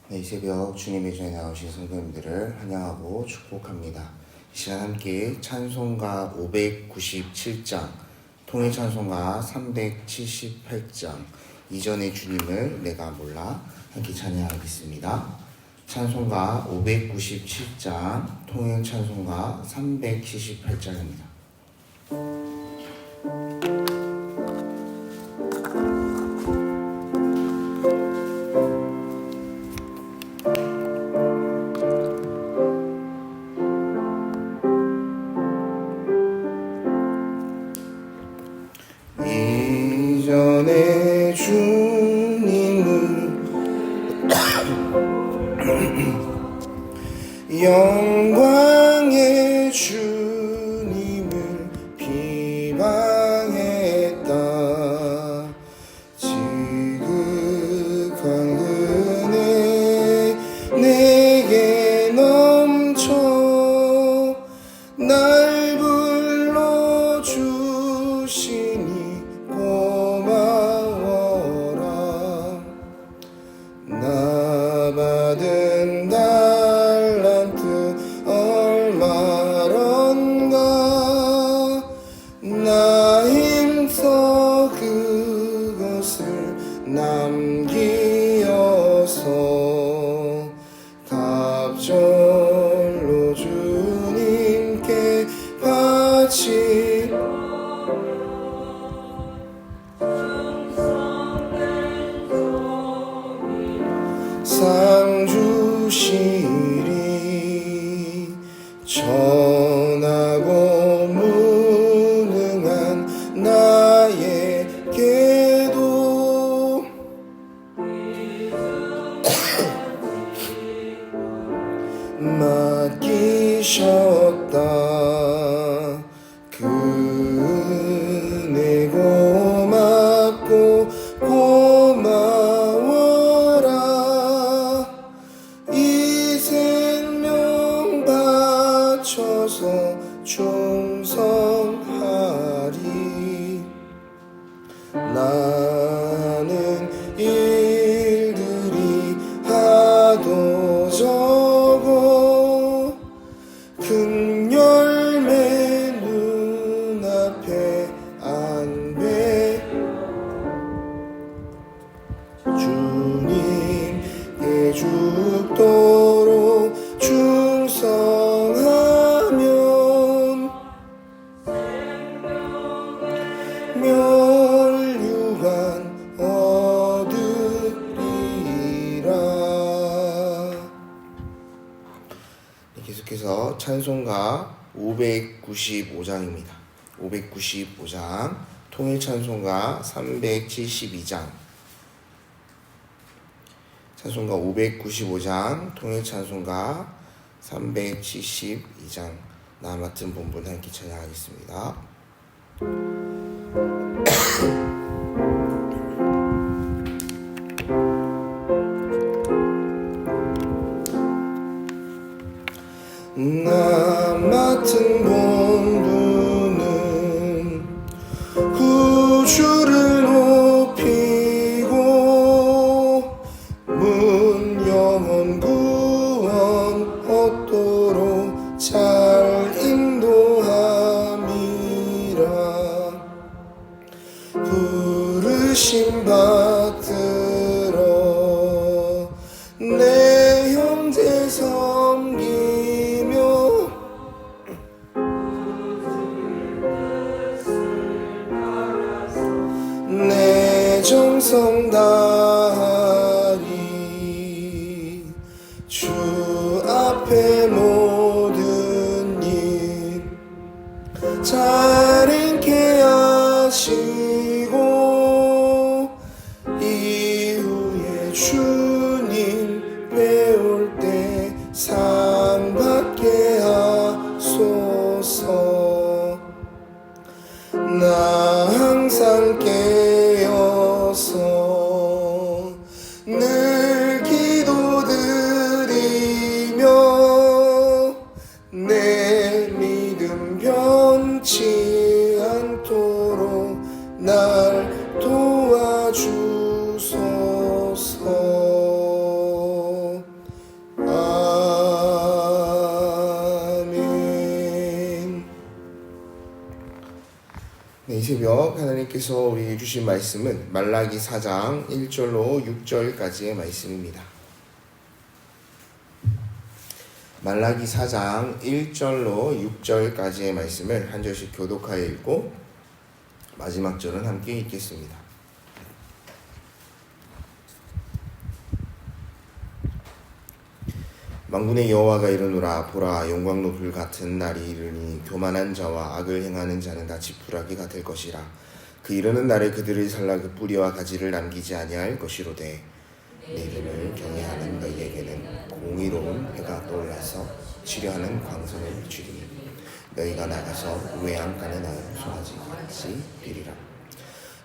네, 이 새벽 주님의 전에 나오신 성도님들을 환영하고 축복합니다. 이 시간 함께 찬송가 597장, 통일 찬송가 378장, 이전의 주님을 내가 몰라 함께 찬양하겠습니다. 찬송가 597장, 통일 찬송가 378장입니다. 이전의 주님을 영광의 주님을 비방했다. 지극한 은혜 내게 넘쳐 날 불러주시니 고마워라. 나 받은 달란트 얼마런가. 나 힘써 그것을 남기어서 갑절로 주님께 바치 상 주시리. 전하고 무능한 나에게도 맡기셨다. 그 은혜 고맙고 고마워라. 이 생명 바쳐서 충성하리. 나는 일들이 하도 적어 큰 열매 눈앞에 안 배. 주님께 죽도록 충성하면 멸류관 얻으리라. 계속해서 찬송가 595장입니다. 595장, 통일 찬송가 372장. 찬송가 595장, 통일 찬송가 372장, 나 맡은 본분 함께 찬양하겠습니다. 나 맡은 본분은 구주를 높이고 문 영혼 구원 얻도록 잘 인도함이라. 부르심 받들어 내 형제 섬기며 내 정성 다하리. 주 앞에 모든 일 잘 인게 하시고 이후에 주님 배울 때 상 받게 하소서. 나 항상 깨어서 늘 기도드리며 내 믿음 변치 않도록 날 도와주소서. 새벽 하나님께서 우리에게 주신 말씀은 말라기 4장 1절로 6절까지의 말씀입니다. 말라기 4장 1절로 6절까지의 말씀을 한 절씩 교독하여 읽고 마지막 절은 함께 읽겠습니다. 만군의 여호와가 이르노라. 보라, 용광로 불 같은 날이 이르니 교만한 자와 악을 행하는 자는 다 지푸라기가 될 것이라. 그 이르는 날에 그들을 살라 그 뿌리와 가지를 남기지 아니할 것이로되 내 이름을 경외하는 너희에게는 공의로운 해가 떠올라서 치료하는 광선을 주리니 너희가 나가서 외양간에 나는 송아지 같이 되리라.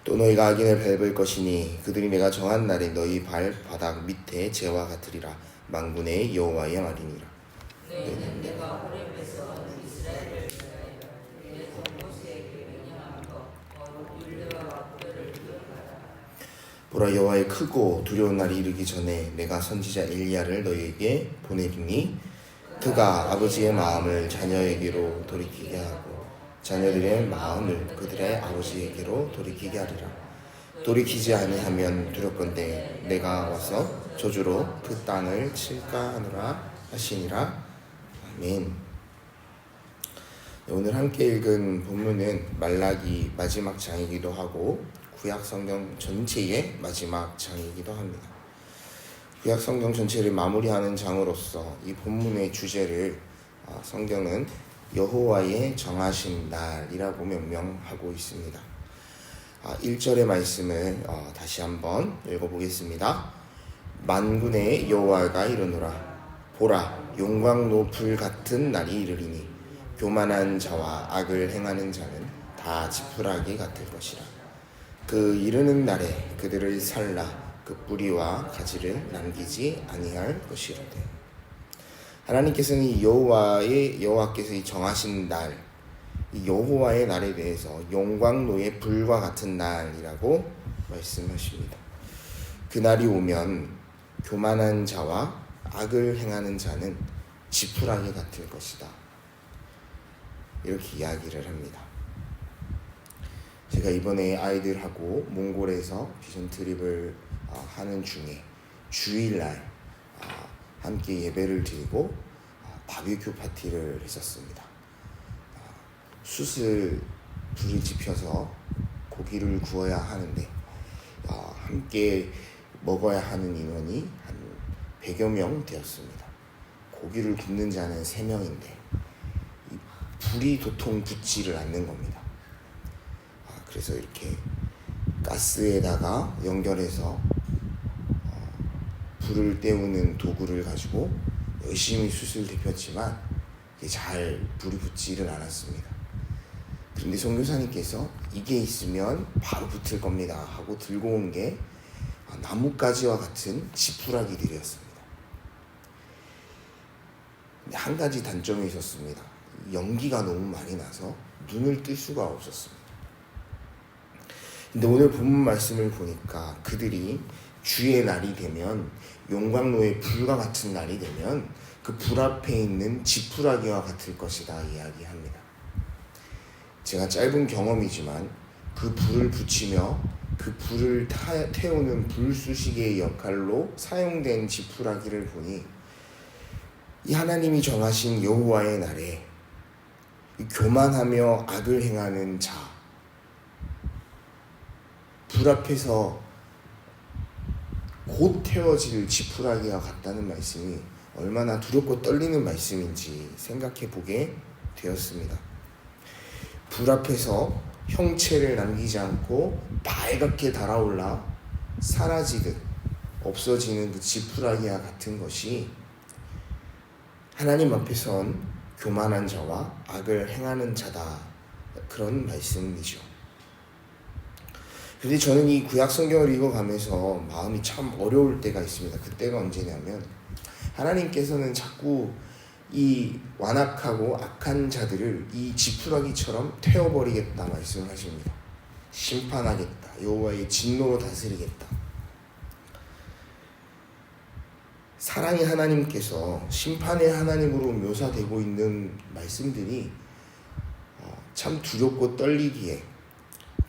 또 너희가 악인을 밟을 것이니 그들이 내가 정한 날에 너희 발바닥 밑에 재와 같으리라. 만군의 여호와의 말이니라. 너희는 내가 호렙에서 이스라엘을 위하여 내 동무새에게 명령한 것 곧 율례와 법도를 기억하라. 보라, 여호와의 크고 두려운 날이 이르기 전에 내가 선지자 엘리야를 너희에게 보내리니 그가 아버지의 마음을 자녀에게로 돌이키게 하고 자녀들의 마음을 그들의 아버지에게로 돌이키게 하리라. 돌이키지 아니하면 두렵건대 내가 와서 저주로 그 땅을 칠까 하노라 하시니라. 아멘. 오늘 함께 읽은 본문은 말라기 마지막 장이기도 하고 구약 성경 전체의 마지막 장이기도 합니다. 구약 성경 전체를 마무리하는 장으로서 이 본문의 주제를 성경은 여호와의 정하신 날이라고 명명하고 있습니다. 1절의 말씀을 다시 한번 읽어보겠습니다. 만군의 여호와가 이르노라. 보라, 용광로 불 같은 날이 이르리니 교만한 자와 악을 행하는 자는 다 지푸라기 같을 것이라. 그 이르는 날에 그들을 살라 그 뿌리와 가지를 남기지 아니할 것이로되. 하나님께서는 이 여호와께서 이 정하신 날, 이 여호와의 날에 대해서 용광로의 불과 같은 날이라고 말씀하십니다. 그 날이 오면 교만한 자와 악을 행하는 자는 지푸라기 같을 것이다, 이렇게 이야기를 합니다. 제가 이번에 아이들하고 몽골에서 비전 트립을 하는 중에 주일날 함께 예배를 드리고 바비큐 파티를 했었습니다. 숯을 불을 지펴서 고기를 구워야 하는데 함께 먹어야 하는 인원이 한 100여 명 되었습니다. 고기를 굽는 자는 3명인데 이 불이 도통 붙지를 않는 겁니다. 그래서 이렇게 가스에다가 연결해서 불을 때우는 도구를 가지고 열심히 숯을 데폈지만 잘 불이 붙지를 않았습니다. 그런데 선교사님께서 이게 있으면 바로 붙을 겁니다 하고 들고 온 게 나뭇가지와 같은 지푸라기들이었습니다. 근데 한 가지 단점이 있었습니다. 연기가 너무 많이 나서 눈을 뜰 수가 없었습니다. 근데 오늘 본문 말씀을 보니까 그들이 주의 날이 되면, 용광로의 불과 같은 날이 되면 그 불 앞에 있는 지푸라기와 같을 것이다 이야기합니다. 제가 짧은 경험이지만 그 불을 붙이며 그 불을 태우는 불쑤시개의 역할로 사용된 지푸라기를 보니 이 하나님이 정하신 여호와의 날에 교만하며 악을 행하는 자, 불 앞에서 곧 태워질 지푸라기와 같다는 말씀이 얼마나 두렵고 떨리는 말씀인지 생각해 보게 되었습니다. 불 앞에서 형체를 남기지 않고 빨갛게 달아올라 사라지듯 없어지는 그 지푸라기와 같은 것이 하나님 앞에 선 교만한 자와 악을 행하는 자다, 그런 말씀이죠. 그런데 저는 이 구약 성경을 읽어가면서 마음이 참 어려울 때가 있습니다. 그때가 언제냐면 하나님께서는 자꾸 이 완악하고 악한 자들을 이 지푸라기처럼 태워버리겠다 말씀하십니다. 심판하겠다, 여호와의 진노로 다스리겠다. 사랑의 하나님께서 심판의 하나님으로 묘사되고 있는 말씀들이 참 두렵고 떨리기에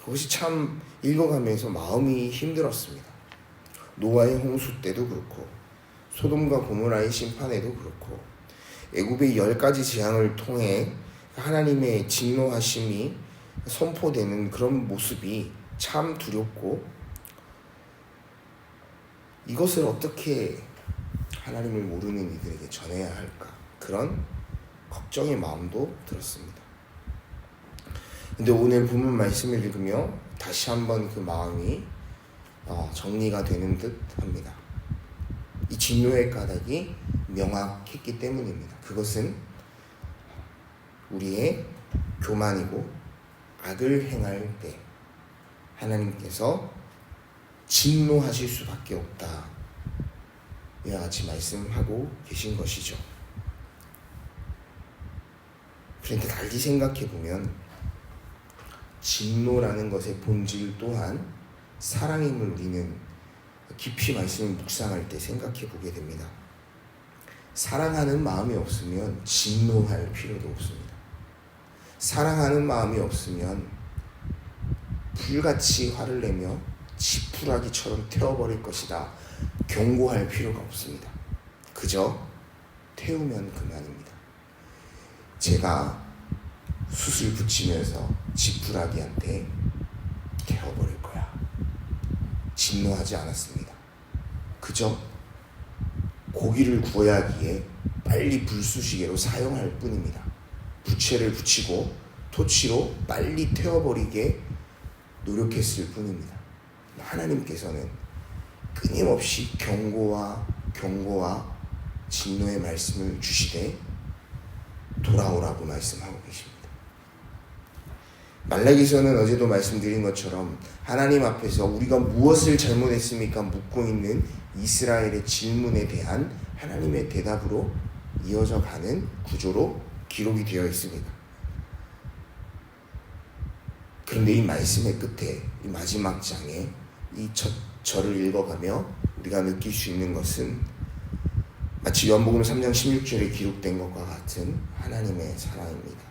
그것이 참 읽어가면서 마음이 힘들었습니다. 노아의 홍수 때도 그렇고 소돔과 고모라의 심판에도 그렇고 애굽의 10가지 재앙을 통해 하나님의 진노하심이 선포되는 그런 모습이 참 두렵고 이것을 어떻게 하나님을 모르는 이들에게 전해야 할까 그런 걱정의 마음도 들었습니다. 근데 오늘 본문 말씀을 읽으며 다시 한번 그 마음이 정리가 되는 듯 합니다. 이 진노의 까닭이 명확했기 때문입니다. 그것은 우리의 교만이고 악을 행할 때 하나님께서 진노하실 수밖에 없다. 이와 같이 말씀하고 계신 것이죠. 그런데 달리 생각해보면 진노라는 것의 본질 또한 사랑임을 우리는 깊이 말씀을 묵상할 때 생각해 보게 됩니다. 사랑하는 마음이 없으면 진노할 필요도 없습니다. 사랑하는 마음이 없으면 불같이 화를 내며 지푸라기처럼 태워버릴 것이다. 경고할 필요가 없습니다. 그저 태우면 그만입니다. 제가 숯을 붙이면서 지푸라기한테 태워버릴 거야. 진노하지 않았습니다. 그저 고기를 구워야 하기에 빨리 불쑤시개로 사용할 뿐입니다. 부채를 붙이고 토치로 빨리 태워버리게 노력했을 뿐입니다. 하나님께서는 끊임없이 경고와 진노의 말씀을 주시되 돌아오라고 말씀하고 계십니다. 말라기서는 어제도 말씀드린 것처럼 하나님 앞에서 우리가 무엇을 잘못했습니까? 묻고 있는 이스라엘의 질문에 대한 하나님의 대답으로 이어져 가는 구조로 기록이 되어 있습니다. 그런데 이 말씀의 끝에 이 마지막 장에 이 절을 읽어가며 우리가 느낄 수 있는 것은 마치 요한복음 3장 16절에 기록된 것과 같은 하나님의 사랑입니다.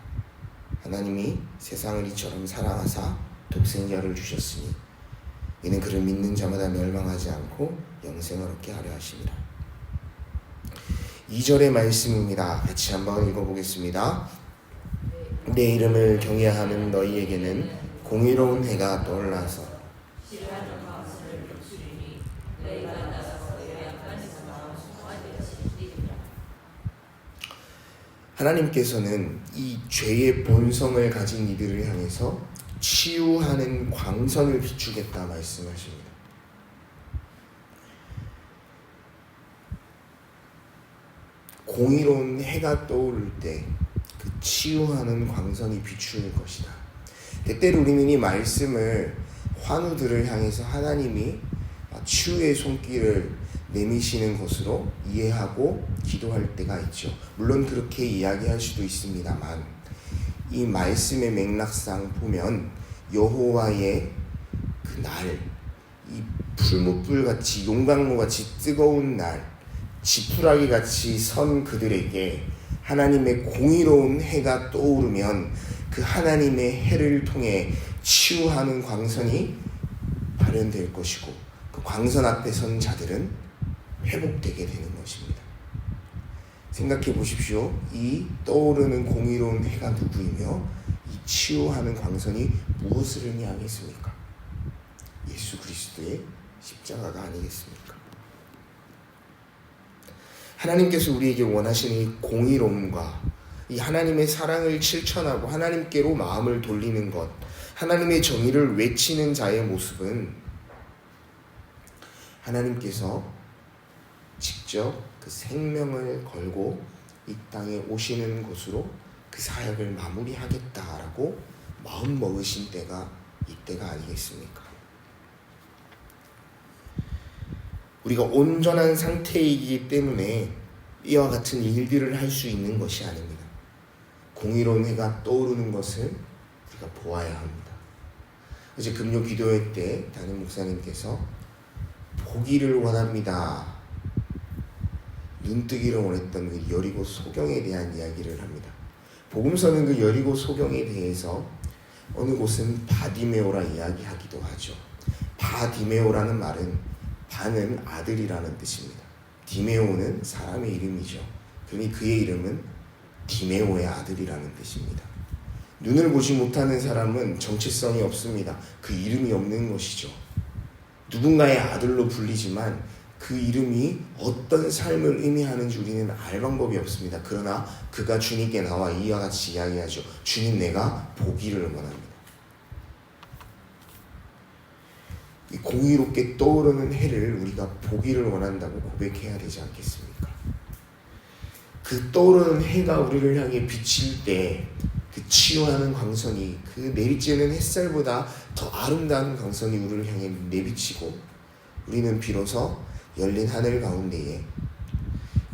하나님이 세상을 이처럼 사랑하사 독생자를 주셨으니 이는 그를 믿는 자마다 멸망하지 않고 영생을 얻게 하려 하심이라. 2절의 말씀입니다. 같이 한번 읽어보겠습니다. 내 이름을 경외하는 너희에게는 공의로운 해가 떠올라서 하나님께서는 이 죄의 본성을 가진 이들을 향해서 치유하는 광선을 비추겠다 말씀하십니다. 공의로운 해가 떠오를 때 그 치유하는 광선이 비추일 것이다. 때때로 우리는 이 말씀을 환우들을 향해서 하나님이 치유의 손길을 내미시는 것으로 이해하고 기도할 때가 있죠. 물론 그렇게 이야기할 수도 있습니다만 이 말씀의 맥락상 보면 여호와의 그 날, 이 불못불같이 용광로같이 뜨거운 날, 지푸라기같이 선 그들에게 하나님의 공의로운 해가 떠오르면 그 하나님의 해를 통해 치유하는 광선이 발현될 것이고 그 광선 앞에 선 자들은 회복되게 되는 것입니다. 생각해 보십시오. 이 떠오르는 공의로운 해가 누구이며 이 치유하는 광선이 무엇을 의미하겠습니까? 예수 그리스도의 십자가가 아니겠습니까? 하나님께서 우리에게 원하시는 이 공의로움과 이 하나님의 사랑을 실천하고 하나님께로 마음을 돌리는 것, 하나님의 정의를 외치는 자의 모습은 하나님께서 직접 그 생명을 걸고 이 땅에 오시는 것으로 그 사역을 마무리하겠다라고 마음 먹으신 때가 이때가 아니겠습니까? 우리가 온전한 상태이기 때문에 이와 같은 일들을 할 수 있는 것이 아닙니다. 공의로운 해가 떠오르는 것을 우리가 보아야 합니다. 어제 금요 기도회 때 담임 목사님께서 보기를 원합니다. 눈뜨기를 원했던 그 여리고 소경에 대한 이야기를 합니다. 복음서는 그 여리고 소경에 대해서 어느 곳은 바디메오라 이야기하기도 하죠. 바디메오라는 말은 바는 아들이라는 뜻입니다. 디메오는 사람의 이름이죠. 그러니 그의 이름은 디메오의 아들이라는 뜻입니다. 눈을 보지 못하는 사람은 정체성이 없습니다. 그 이름이 없는 것이죠. 누군가의 아들로 불리지만 그 이름이 어떤 삶을 의미하는지 우리는 알 방법이 없습니다. 그러나 그가 주님께 나와 이와 같이 이야기하죠. 주님, 내가 보기를 원합니다. 이 공의롭게 떠오르는 해를 우리가 보기를 원한다고 고백해야 되지 않겠습니까? 그 떠오르는 해가 우리를 향해 비칠 때 그 치유하는 광선이, 그 내리쬐는 햇살보다 더 아름다운 광선이 우리를 향해 내비치고 우리는 비로소 열린 하늘 가운데에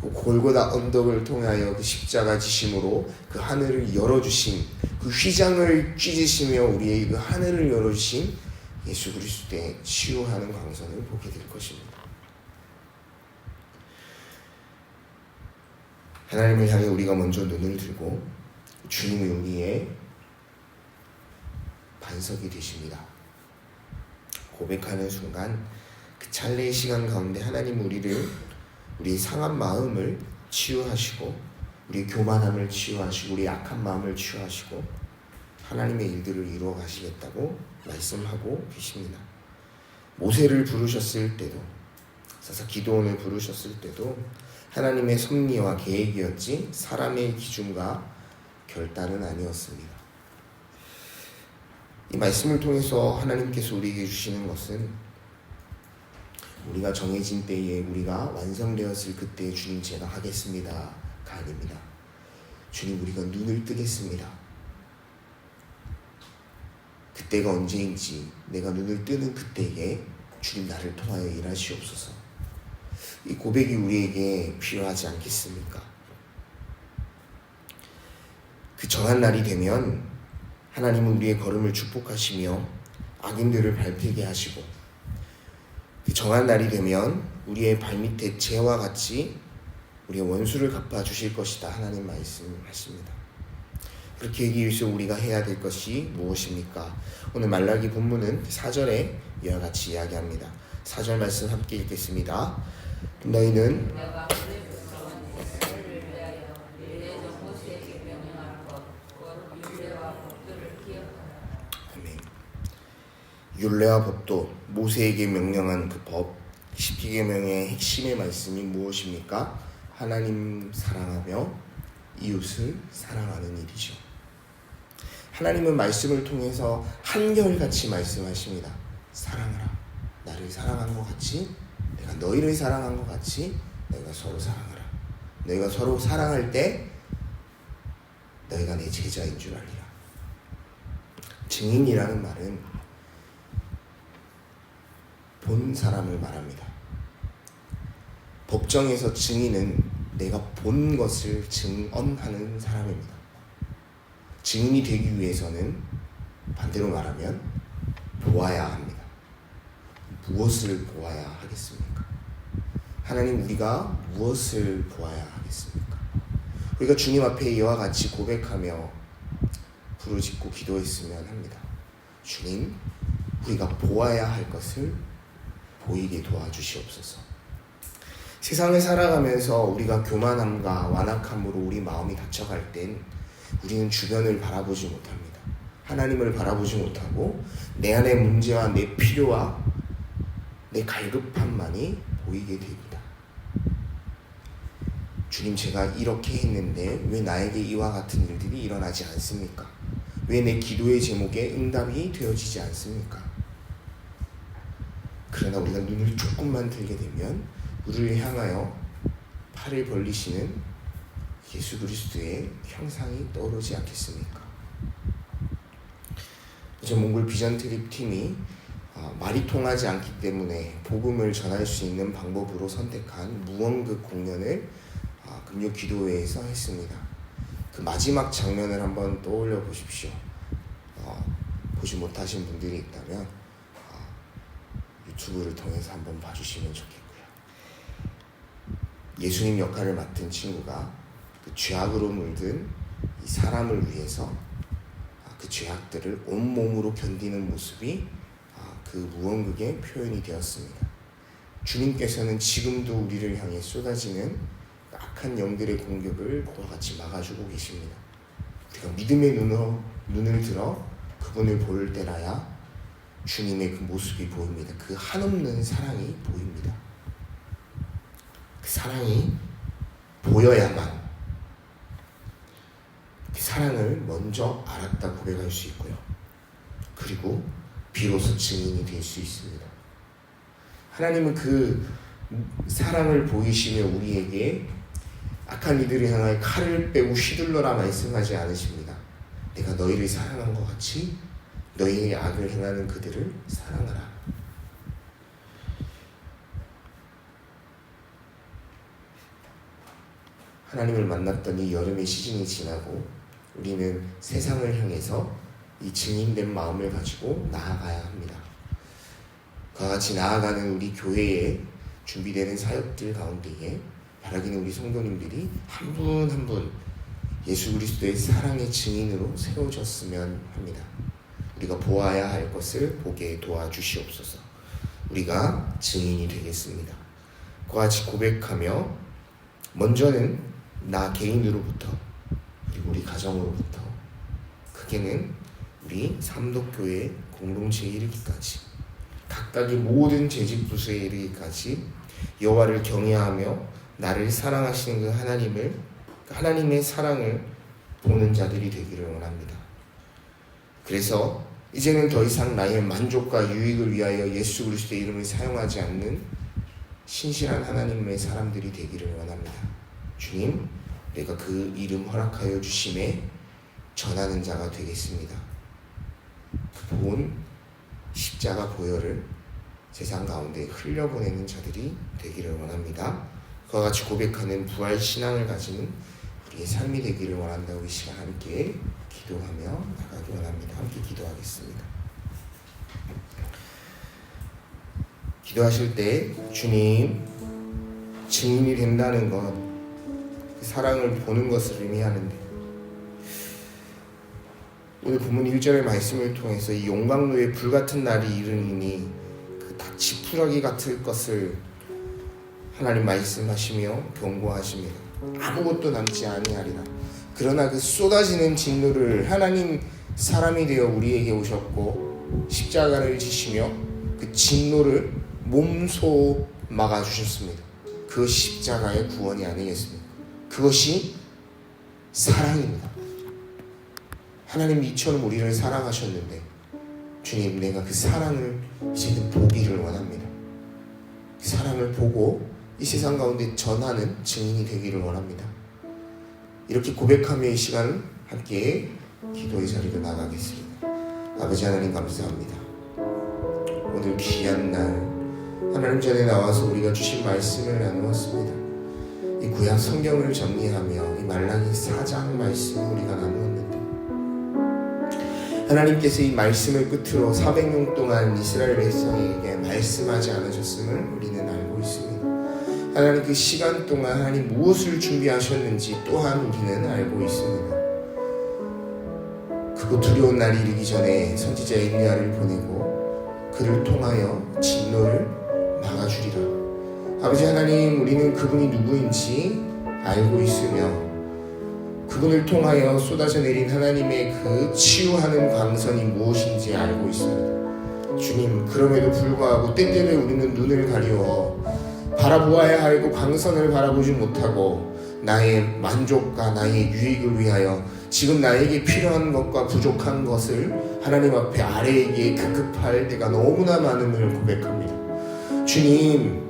그 골고다 언덕을 통하여 그 십자가 지심으로 그 하늘을 열어주신, 그 휘장을 찢으시며 우리의 그 하늘을 열어주신 예수 그리스도의 치유하는 광선을 보게 될 것입니다. 하나님을 향해 우리가 먼저 눈을 들고 주님이 우리의 반석이 되십니다. 고백하는 순간 그 찰나의 시간 가운데 하나님 우리의 상한 마음을 치유하시고 우리의 교만함을 치유하시고 우리의 악한 마음을 치유하시고 하나님의 일들을 이루어 가시겠다고 말씀하고 계십니다. 모세를 부르셨을 때도, 사사 기드온을 부르셨을 때도 하나님의 섭리와 계획이었지 사람의 기준과 결단은 아니었습니다. 이 말씀을 통해서 하나님께서 우리에게 주시는 것은 우리가 정해진 때에, 우리가 완성되었을 그때에 주님 제가 하겠습니다가 아닙니다. 주님, 우리가 눈을 뜨겠습니다. 그때가 언제인지 내가 눈을 뜨는 그때에 주님 나를 통하여 일하시옵소서. 이 고백이 우리에게 필요하지 않겠습니까? 그 정한 날이 되면 하나님은 우리의 걸음을 축복하시며 악인들을 밟히게 하시고, 그 정한 날이 되면 우리의 발밑에 재와 같이 우리의 원수를 갚아주실 것이다. 하나님 말씀하십니다. 그렇게 하기 위해서 우리가 해야 될 것이 무엇입니까? 오늘 말라기 본문은 4절에 이와 같이 이야기합니다. 4절 말씀 함께 읽겠습니다. 너희는 율례와 법도, 모세에게 명령한 그 법, 십계명의 핵심의 말씀이 무엇입니까? 하나님 사랑하며 이웃을 사랑하는 일이죠. 하나님은 말씀을 통해서 한결같이 말씀하십니다. 사랑하라. 나를 사랑한 것 같이 내가 너희를 사랑한 것 같이 너희가 서로 사랑하라. 너희가 서로 사랑할 때 너희가 내 제자인 줄 알리라. 증인이라는 말은 본 사람을 말합니다. 법정에서 증인은 내가 본 것을 증언하는 사람입니다. 증인이 되기 위해서는 반대로 말하면 보아야 합니다. 무엇을 보아야 하겠습니까? 하나님, 우리가 무엇을 보아야 하겠습니까? 우리가 주님 앞에 이와 같이 고백하며 부르짖고 기도했으면 합니다. 주님, 우리가 보아야 할 것을 보이게 도와주시옵소서. 세상을 살아가면서 우리가 교만함과 완악함으로 우리 마음이 닫혀갈 땐 우리는 주변을 바라보지 못합니다. 하나님을 바라보지 못하고 내 안의 문제와 내 필요와 내 갈급함만이 보이게 됩니다. 주님, 제가 이렇게 했는데 왜 나에게 이와 같은 일들이 일어나지 않습니까? 왜 내 기도의 제목에 응답이 되어지지 않습니까? 그러나 우리가 눈을 조금만 들게 되면 우리를 향하여 팔을 벌리시는 예수 그리스도의 형상이 떠오르지 않겠습니까? 이제 몽골 비전 트립 팀이 말이 통하지 않기 때문에 복음을 전할 수 있는 방법으로 선택한 무언극 공연을 금요 기도회에서 했습니다. 그 마지막 장면을 한번 떠올려 보십시오. 보지 못하신 분들이 있다면 유튜브를 통해서 한번 봐주시면 좋겠고요. 예수님 역할을 맡은 친구가 그 죄악으로 물든 이 사람을 위해서 그 죄악들을 온몸으로 견디는 모습이 그 무언극의 표현이 되었습니다. 주님께서는 지금도 우리를 향해 쏟아지는 악한 영들의 공격을 그와 같이 막아주고 계십니다. 우리가 믿음의 눈을 들어 그분을 볼 때라야 주님의 그 모습이 보입니다. 그 한없는 사랑이 보입니다. 그 사랑이 보여야만 그 사랑을 먼저 알았다 고백할 수 있고요. 그리고 비로소 증인이 될 수 있습니다. 하나님은 그 사랑을 보이시며 우리에게 악한 이들을 향하여 칼을 빼고 휘둘러라 말씀하지 않으십니다. 내가 너희를 사랑한 것 같이 너희의 악을 행하는 그들을 사랑하라. 하나님을 만났던 이 여름의 시즌이 지나고 우리는 세상을 향해서 이 증인된 마음을 가지고 나아가야 합니다. 그와 같이 나아가는 우리 교회에 준비되는 사역들 가운데에 바라기는 우리 성도님들이 한 분 한 분 예수 그리스도의 사랑의 증인으로 세워졌으면 합니다. 우리가 보아야 할 것을 보게 도와주시옵소서. 우리가 증인이 되겠습니다. 그와 같이 고백하며 먼저는 나 개인으로부터 그리고 우리 가정으로부터 크게는 우리 삼독교회 공동체에 이르기까지 각각의 모든 재직 부서에 이르기까지 여호와를 경외하며 나를 사랑하시는 그 하나님의 사랑을 보는 자들이 되기를 원합니다. 그래서 이제는 더 이상 나의 만족과 유익을 위하여 예수 그리스도의 이름을 사용하지 않는 신실한 하나님의 사람들이 되기를 원합니다. 주님, 내가 그 이름 허락하여 주심에 전하는 자가 되겠습니다. 그 본 십자가 보혈을 세상 가운데 흘려보내는 자들이 되기를 원합니다. 그와 같이 고백하는 부활 신앙을 가지는 우리의 삶이 되기를 원한다고 이 시간 함께 기도하며 나가기 원합니다. 함께 기도하겠습니다. 기도하실 때 주님, 증인이 된다는 것, 그 사랑을 보는 것을 의미하는데 오늘 본문 1절의 말씀을 통해서 이 용광로에 불같은 날이 이르니 그 다 지푸라기 같을 것을 하나님 말씀하시며 경고하십니다. 아무것도 남지 아니하리라. 그러나 그 쏟아지는 진노를 하나님 사람이 되어 우리에게 오셨고 십자가를 지시며 그 진노를 몸소 막아주셨습니다. 그 십자가의 구원이 아니겠습니까? 그것이 사랑입니다. 하나님이 이처럼 우리를 사랑하셨는데 주님, 내가 그 사랑을 이제는 보기를 원합니다. 그 사랑을 보고 이 세상 가운데 전하는 증인이 되기를 원합니다. 이렇게 고백하며 이 시간 함께 기도의 자리로 나가겠습니다. 아버지 하나님 감사합니다. 오늘 귀한 날 하나님 전에 나와서 우리가 주신 말씀을 나누었습니다. 이 구약 성경을 정리하며 이 말라기 4장 말씀을 우리가 나누었는데 하나님께서 이 말씀을 끝으로 400년 동안 이스라엘 백성에게 말씀하지 않으셨음을 우리는 알고 있습니다. 하나님 그 시간 동안 하나님 무엇을 준비하셨는지 또한 우리는 알고 있습니다. 그곳 두려운 날이 이르기 전에 선지자 엘리야를 보내고 그를 통하여 진노를 막아주리라. 아버지 하나님, 우리는 그분이 누구인지 알고 있으며 그분을 통하여 쏟아져 내린 하나님의 그 치유하는 광선이 무엇인지 알고 있습니다. 주님, 그럼에도 불구하고 때때로 우리는 눈을 가리워 바라보아야 할 그 광선을 바라보지 못하고 나의 만족과 나의 유익을 위하여 지금 나에게 필요한 것과 부족한 것을 하나님 앞에 아래에게 급급할 때가 너무나 많음을 고백합니다. 주님,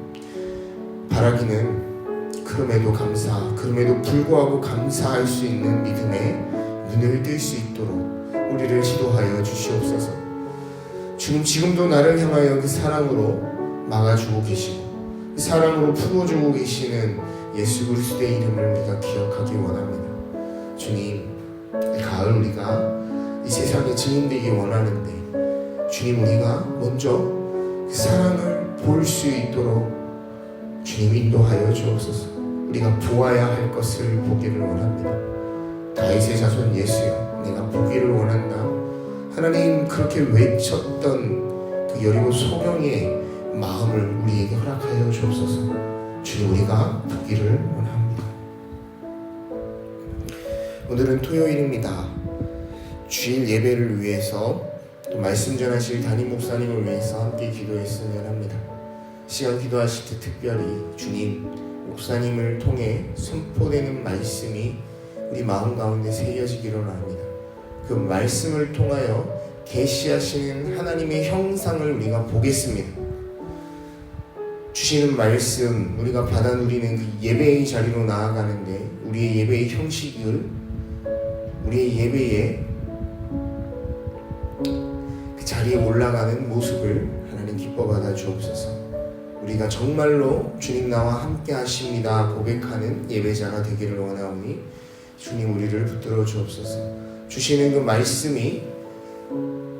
바라기는 그럼에도 불구하고 감사할 수 있는 믿음에 눈을 뜰 수 있도록 우리를 지도하여 주시옵소서. 주님, 지금도 나를 향하여 그 사랑으로 막아주고 계시고 그 사랑으로 품어주고 계시는 예수 그리스도의 이름을 우리가 기억하기 원합니다. 주님, 이 가을 우리가 이 세상에 증인되기 원하는데 주님, 우리가 먼저 그 사랑을 볼 수 있도록 주님 인도하여 주옵소서. 우리가 보아야 할 것을 보기를 원합니다. 다윗의 자손 예수여, 내가 보기를 원한다. 하나님 그렇게 외쳤던 그 여리고 소경의 마음을 우리에게 허락하여 주옵소서. 주님, 우리가 보기를 원합니다. 오늘은 토요일입니다. 주일 예배를 위해서 또 말씀 전하실 담임 목사님을 위해서 함께 기도했으면 합니다. 시간 기도하실 때 특별히 주님, 목사님을 통해 선포되는 말씀이 우리 마음 가운데 새겨지기를 원합니다. 그 말씀을 통하여 계시하시는 하나님의 형상을 우리가 보겠습니다. 주시는 말씀 우리가 받아 누리는 그 예배의 자리로 나아가는데 우리의 예배의 형식을, 우리의 예배의 그 자리에 올라가는 모습을 하나님 기뻐 받아 주옵소서. 우리가 정말로 주님 나와 함께 하십니다 고백하는 예배자가 되기를 원하오니 주님, 우리를 붙들어 주옵소서. 주시는 그 말씀이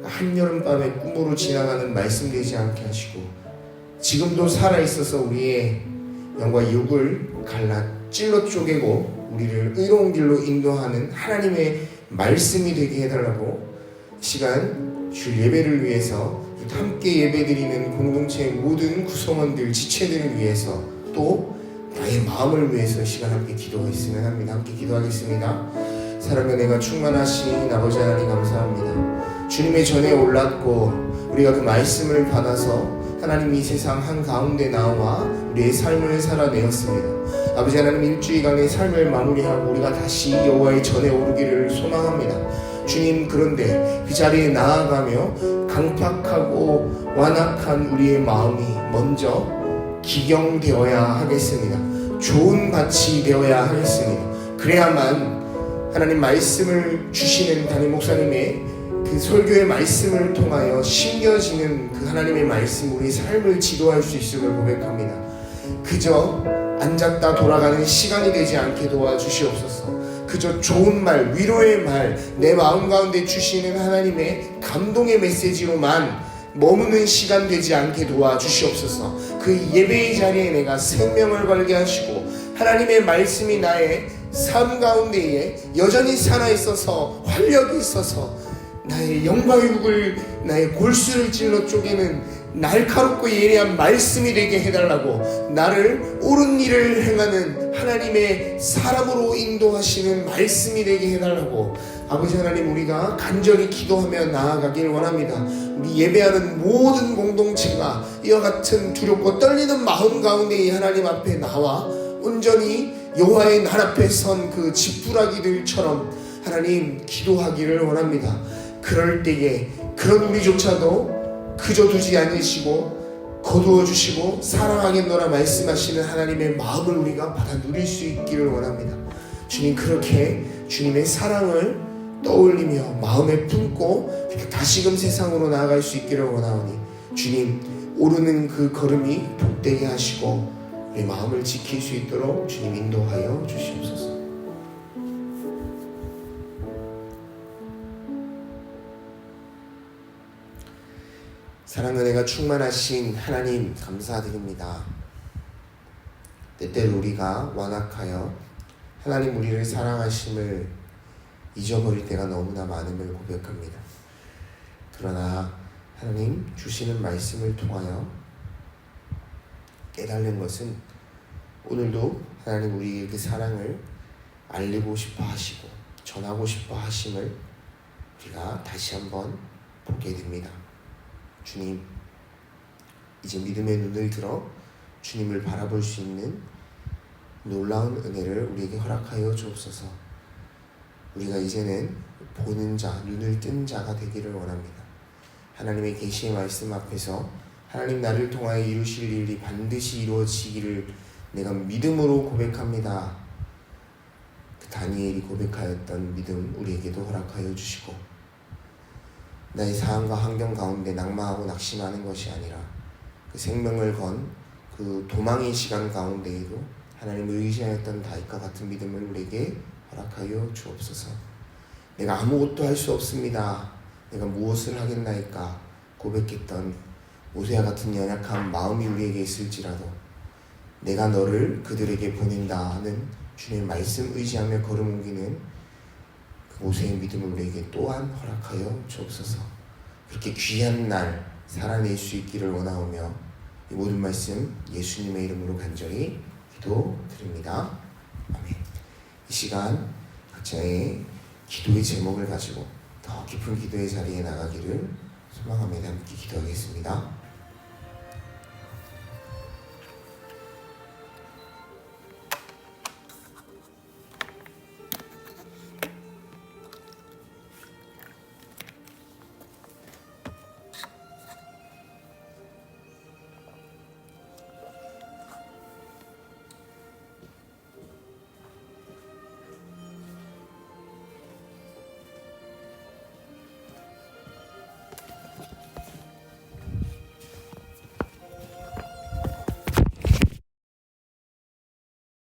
한여름밤의 꿈으로 지나가는 말씀 되지 않게 하시고 지금도 살아있어서 우리의 영과 육을 갈라 찔러 쪼개고 우리를 의로운 길로 인도하는 하나님의 말씀이 되게 해달라고, 시간 주일 예배를 위해서 함께 예배드리는 공동체의 모든 구성원들, 지체들을 위해서 또 나의 마음을 위해서 시간 함께 기도했으면 합니다. 함께 기도하겠습니다. 사랑의 은혜가 충만하신 아버지 하나님, 감사합니다. 주님의 전에 올랐고 우리가 그 말씀을 받아서 하나님 이 세상 한가운데 나와 우리의 삶을 살아내었습니다. 아버지 하나님, 일주일간의 삶을 마무리하고 우리가 다시 여호와의 전에 오르기를 소망합니다. 주님, 그런데 그 자리에 나아가며 강팍하고 완악한 우리의 마음이 먼저 기경되어야 하겠습니다. 좋은 밭이 되어야 하겠습니다. 그래야만 하나님 말씀을 주시는 담임 목사님의 그 설교의 말씀을 통하여 심겨지는 그 하나님의 말씀, 우리 삶을 지도할 수 있음을 고백합니다. 그저 앉았다 돌아가는 시간이 되지 않게 도와주시옵소서. 그저 좋은 말, 위로의 말, 내 마음 가운데 주시는 하나님의 감동의 메시지로만 머무는 시간 되지 않게 도와주시옵소서. 그 예배의 자리에 내가 생명을 걸게 하시고 하나님의 말씀이 나의 삶 가운데에 여전히 살아있어서 활력이 있어서 나의 영광의 육을, 나의 골수를 찔러 쪼개는 날카롭고 예리한 말씀이 되게 해달라고, 나를 옳은 일을 행하는 하나님의 사람으로 인도하시는 말씀이 되게 해달라고 아버지 하나님, 우리가 간절히 기도하며 나아가길 원합니다. 우리 예배하는 모든 공동체가 이와 같은 두렵고 떨리는 마음 가운데 이 하나님 앞에 나와 온전히 여호와의 날 앞에 선 그 지푸라기들처럼 하나님 기도하기를 원합니다. 그럴 때에 그런 우리조차도 그저 두지 않으시고 거두어 주시고 사랑하겠노라 말씀하시는 하나님의 마음을 우리가 받아 누릴 수 있기를 원합니다. 주님, 그렇게 주님의 사랑을 떠올리며 마음에 품고 다시금 세상으로 나아갈 수 있기를 원하오니 주님, 오르는 그 걸음이 복되게 하시고 우리 마음을 지킬 수 있도록 주님 인도하여 주시옵소서. 사랑 은혜가 충만하신 하나님, 감사드립니다. 때때로 우리가 완악하여 하나님 우리를 사랑하심을 잊어버릴 때가 너무나 많음을 고백합니다. 그러나 하나님 주시는 말씀을 통하여 깨달는 것은 오늘도 하나님 우리의 그 사랑을 알리고 싶어 하시고 전하고 싶어 하심을 우리가 다시 한번 보게 됩니다. 주님, 이제 믿음의 눈을 들어 주님을 바라볼 수 있는 놀라운 은혜를 우리에게 허락하여 주옵소서. 우리가 이제는 보는 자, 눈을 뜬 자가 되기를 원합니다. 하나님의 계시의 말씀 앞에서 하나님 나를 통하여 이루실 일이 반드시 이루어지기를 내가 믿음으로 고백합니다. 그 다니엘이 고백하였던 믿음 우리에게도 허락하여 주시고, 나의 상황과 환경 가운데 낙망하고 낙심하는 것이 아니라 그 생명을 건 그 도망의 시간 가운데에도 하나님을 의지하였던 다윗과 같은 믿음을 우리에게 허락하여 주옵소서. 내가 아무것도 할 수 없습니다. 내가 무엇을 하겠나이까 고백했던 모세와 같은 연약한 마음이 우리에게 있을지라도 내가 너를 그들에게 보낸다 하는 주님의 말씀 의지하며 걸음 옮기는 그 모세의 믿음을 우리에게 또한 허락하여 주옵소서. 그렇게 귀한 날 살아낼 수 있기를 원하오며 이 모든 말씀 예수님의 이름으로 간절히 기도드립니다. 아멘. 이 시간 각자의 기도의 제목을 가지고 더 깊은 기도의 자리에 나가기를 소망합니다. 함께 기도하겠습니다.